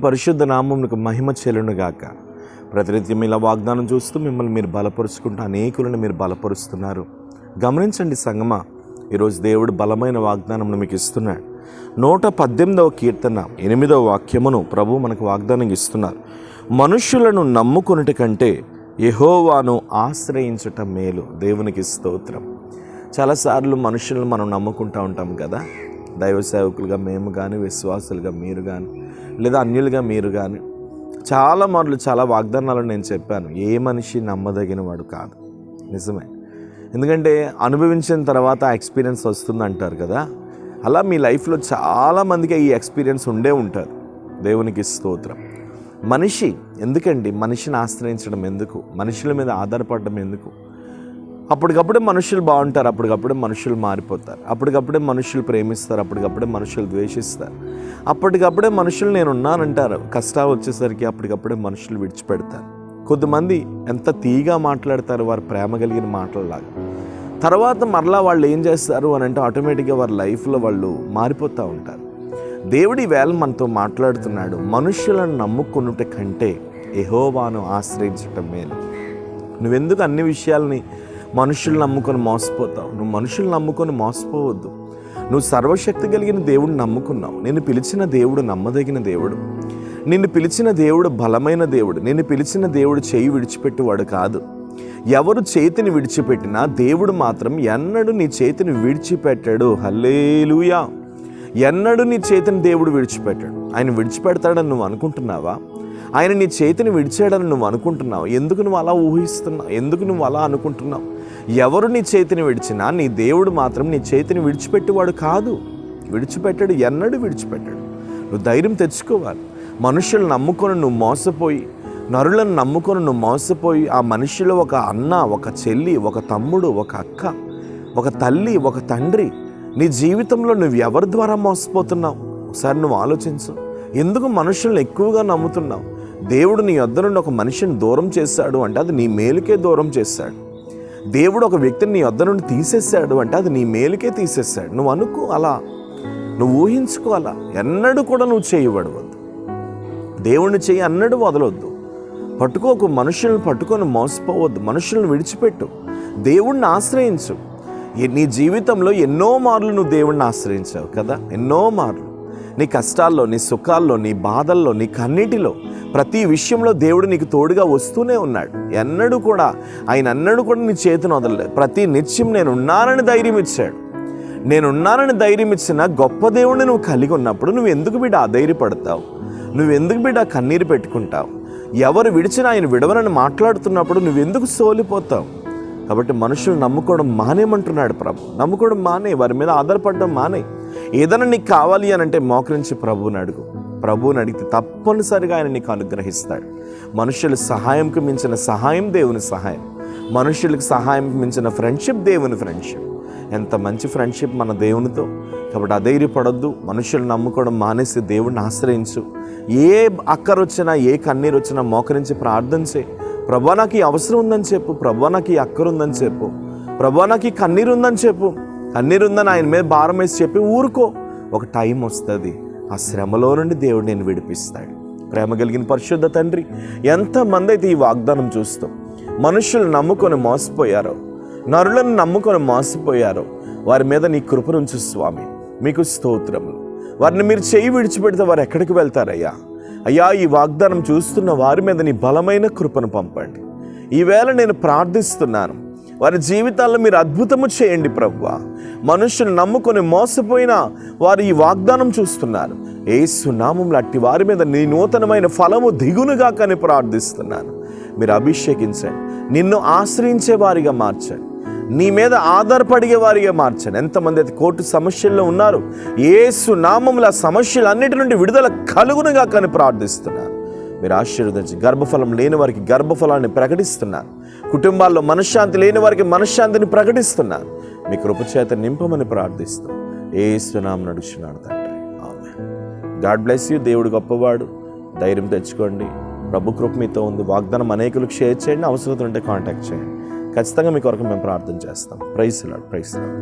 పరిశుద్ధ నామమునకు మహిమ చెల్లునుగాక. ప్రతినిత్యం ఇలా వాగ్దానం చూస్తూ మిమ్మల్ని మీరు బలపరుచుకుంటూ అనేకులను మీరు బలపరుస్తున్నారు. గమనించండి సంగమా, ఈరోజు దేవుడు బలమైన వాగ్దానం మీకు ఇస్తున్నాడు. 118వ కీర్తన 8వ వాక్యమును ప్రభు మనకు వాగ్దానం ఇస్తున్నారు. మనుష్యులను నమ్ముకొనుట కంటే యెహోవాను ఆశ్రయించుట మేలు. దేవునికి స్తోత్రం. చాలాసార్లు మనుషులను మనం నమ్ముకుంటూ ఉంటాం కదా. దైవ సేవకులుగా మేము కానీ, విశ్వాసులుగా మీరు కానీ, లేదా అన్యులుగా మీరు కానీ చాలా మార్లు చాలా వాగ్దానాలను నేను చెప్పాను. ఏ మనిషి నమ్మదగిన వాడు కాదు. నిజమే. ఎందుకంటే అనుభవించిన తర్వాత ఆ ఎక్స్పీరియన్స్ వస్తుందంటారు కదా. అలా మీ లైఫ్లో చాలామందికి ఈ ఎక్స్పీరియన్స్ ఉండే ఉంటుంది. దేవునికి స్తోత్రం. మనిషి ఎందుకండి మనిషిని ఆశ్రయించడం ఎందుకు? మనుషుల మీద ఆధారపడడం ఎందుకు? అప్పటికప్పుడే మనుషులు బాగుంటారు, అప్పటికప్పుడే మనుషులు మారిపోతారు, అప్పటికప్పుడే మనుషులు ప్రేమిస్తారు, అప్పటికప్పుడే మనుషులు ద్వేషిస్తారు, అప్పటికప్పుడే మనుషులు నేను ఉన్నానంటారు. కష్టాలు వచ్చేసరికి అప్పటికప్పుడే మనుషులు విడిచిపెడతారు. కొద్దిమంది ఎంత తీగా మాట్లాడతారు వారు ప్రేమ కలిగిన మాటలలాగా. తర్వాత మరలా వాళ్ళు ఏం చేస్తారు అని అంటే ఆటోమేటిక్గా వారి లైఫ్లో వాళ్ళు మారిపోతూ ఉంటారు. దేవుడి వేళ మనతో మాట్లాడుతున్నాడు. మనుషులను నమ్ముకునుట కంటే యెహోవాను ఆశ్రయించటం మేలు. నువ్వెందుకు అన్ని విషయాల్ని మనుషులు నమ్ముకొని మోసపోతావు? నువ్వు మనుషులు నమ్ముకొని మోసపోవద్దు. నువ్వు సర్వశక్తి కలిగిన దేవుడిని నమ్ముకున్నావు. నిన్ను పిలిచిన దేవుడు నమ్మదగిన దేవుడు. నిన్ను పిలిచిన దేవుడు బలమైన దేవుడు. నిన్ను పిలిచిన దేవుడు చేయి విడిచిపెట్టువాడు కాదు. ఎవరు చేతిని విడిచిపెట్టినా దేవుడు మాత్రం ఎన్నడూ నీ చేతిని విడిచిపెట్టాడు. హల్లెలూయా. ఎన్నడూ నీ చేతిని దేవుడు విడిచిపెట్టాడు. ఆయన విడిచిపెడతాడని నువ్వు అనుకుంటున్నావా? ఆయన నీ చేతిని విడిచాడని నువ్వు అనుకుంటున్నావు. ఎందుకు నువ్వు అలా ఊహిస్తున్నావు? ఎందుకు నువ్వు అలా అనుకుంటున్నావు? ఎవరు నీ చేతిని విడిచినా నీ దేవుడు మాత్రం నీ చేతిని విడిచిపెట్టేవాడు కాదు. విడిచిపెట్టాడు, ఎన్నడూ విడిచిపెట్టాడు. నువ్వు ధైర్యం తెచ్చుకోవాలి. మనుషులను నమ్ముకొని నువ్వు మోసపోయి, నరులను నమ్ముకొని నువ్వు మోసపోయి, ఆ మనిషిలో ఒక అన్న, ఒక చెల్లి, ఒక తమ్ముడు, ఒక అక్క, ఒక తల్లి, ఒక తండ్రి, నీ జీవితంలో నువ్వు ఎవరి ద్వారా మోసపోతున్నావు? ఒకసారి నువ్వు ఆలోచించు. ఎందుకు మనుషులను ఎక్కువగా నమ్ముతున్నావు? దేవుడు నీ యొద్ద నుండి ఒక మనిషిని దూరం చేశాడు అంటే అది నీ మేలుకే దూరం చేశాడు. దేవుడు ఒక వ్యక్తిని నీ యొద్ద నుండి తీసేశాడు అంటే అది నీ మేలుకే తీసేశాడు. నువ్వు అనుకో అలా, నువ్వు ఊహించుకో అలా. ఎన్నడూ కూడా నువ్వు చేయబడవద్దు. దేవుడిని చేయి అన్నడూ వదలొద్దు. పట్టుకోకు, మనుషులను పట్టుకొని మోసపోవద్దు. మనుషులను విడిచిపెట్టు, దేవుణ్ణి ఆశ్రయించు. నీ జీవితంలో ఎన్నో మార్లు నువ్వు దేవుణ్ణి ఆశ్రయించావు కదా. ఎన్నో మార్లు నీ కష్టాల్లో, నీ సుఖాల్లో, నీ బాధల్లో, నీ కన్నిటిలో, ప్రతి విషయంలో దేవుడు నీకు తోడుగా వస్తూనే ఉన్నాడు. ఎన్నడూ కూడా నీ చేతిని వదలలేదు. ప్రతి నిత్యం నేనున్నానని ధైర్యం ఇచ్చాడు. నేనున్నానని ధైర్యం ఇచ్చిన గొప్ప దేవుడిని నువ్వు కలిగి ఉన్నప్పుడు నువ్వు ఎందుకు బిడ్డ అధైర్యపడతావు? నువ్వెందుకు బిడ్డ కన్నీరు పెట్టుకుంటావు? ఎవరు విడిచినా ఆయన విడవనని మాట్లాడుతున్నప్పుడు నువ్వెందుకు సోలిపోతావు? కాబట్టి మనుషులు నమ్ముకోవడం మానేమంటున్నాడు ప్రభు. నమ్ముకోవడం మానే, వారి మీద ఆధారపడడం మానే. ఏదైనా నీకు కావాలి అని అంటే మోకరించి ప్రభువుని అడుగు. ప్రభువుని అడిగితే తప్పనిసరిగా ఆయన నీకు అనుగ్రహిస్తాడు. మనుషుల సహాయంకు మించిన సహాయం దేవుని సహాయం. మనుషులకు సహాయంకు మించిన ఫ్రెండ్షిప్ దేవుని ఫ్రెండ్షిప్. ఎంత మంచి ఫ్రెండ్షిప్ మన దేవునితో. కాబట్టి అధైర్యపడొద్దు. మనుషులు నమ్ముకోవడం మానేసి దేవుడిని ఆశ్రయించు. ఏ అక్కరొచ్చినా, ఏ కన్నీరు వచ్చినా మోకరించి ప్రార్థన చేయి. ప్రభువా నాకు ఈ అవసరం ఉందని చెప్పు. ప్రభువా నాకు ఈ అక్కర ఉందని చెప్పు. ప్రభువా నాకు ఈ కన్నీరు ఉందని చెప్పు. కన్నీరు ఉందని ఆయన మీద భారం వేసి చెప్పి ఊరుకో. ఒక టైం వస్తుంది, ఆ శ్రమలో నుండి దేవుడు నేను విడిపిస్తాడు. ప్రేమ కలిగిన పరిశుద్ధ తండ్రి, ఎంతమంది అయితే ఈ వాగ్దానం చూస్తాం మనుషులు నమ్ముకొని మోసపోయారో, నరులను నమ్ముకొని మోసపోయారో, వారి మీద నీ కృపనుంచు స్వామి. మీకు స్తోత్రములు. వారిని మీరు చేయి విడిచిపెడితే వారు ఎక్కడికి వెళ్తారయ్యా? అయ్యా, ఈ వాగ్దానం చూస్తున్న వారి మీద నీ బలమైన కృపను పంపండి. ఈవేళ నేను ప్రార్థిస్తున్నాను, వారి జీవితాల్లో మీరు అద్భుతము చేయండి ప్రభువా. మనుషులు నమ్ముకొని మోసపోయినా వారు ఈ వాగ్దానం చూస్తున్నారు. యేసు నామములో అట్టి వారి మీద నీ నూతనమైన ఫలము దిగునుగా కానీ ప్రార్థిస్తున్నాను. మీరు అభిషేకించండి, నిన్ను ఆశ్రయించే వారిగా మార్చండి, నీ మీద ఆధారపడే వారిగా మార్చండి. ఎంతమంది అయితే కోర్టు సమస్యల్లో ఉన్నారు, యేసు నామములో ఆ సమస్యలన్నిటి నుండి విడుదల కలుగునుగా కానీ ప్రార్థిస్తున్నాను. మీరు ఆశీర్వదించి, గర్భఫలం లేని వారికి గర్భఫలాన్ని ప్రకటిస్తున్నారు. కుటుంబాల్లో మనశ్శాంతి లేని వారికి మనశ్శాంతిని ప్రకటిస్తున్నారు. మీ కృపచేత నింపమని ప్రార్థిస్తాం. యేసు నామమున నడుచున్నాను తండ్రి, ఆమేన్. God bless you. దేవుడు గొప్పవాడు. ధైర్యం తెచ్చుకోండి. ప్రభు కృప మీతో ఉంది. వాగ్దానం అనేకులకు షేర్ చేయండి. అవసరం ఉంటే కాంటాక్ట్ చేయండి. ఖచ్చితంగా మీ కొరకు మేము ప్రార్థన చేస్తాం. Praise Lord, praise lord.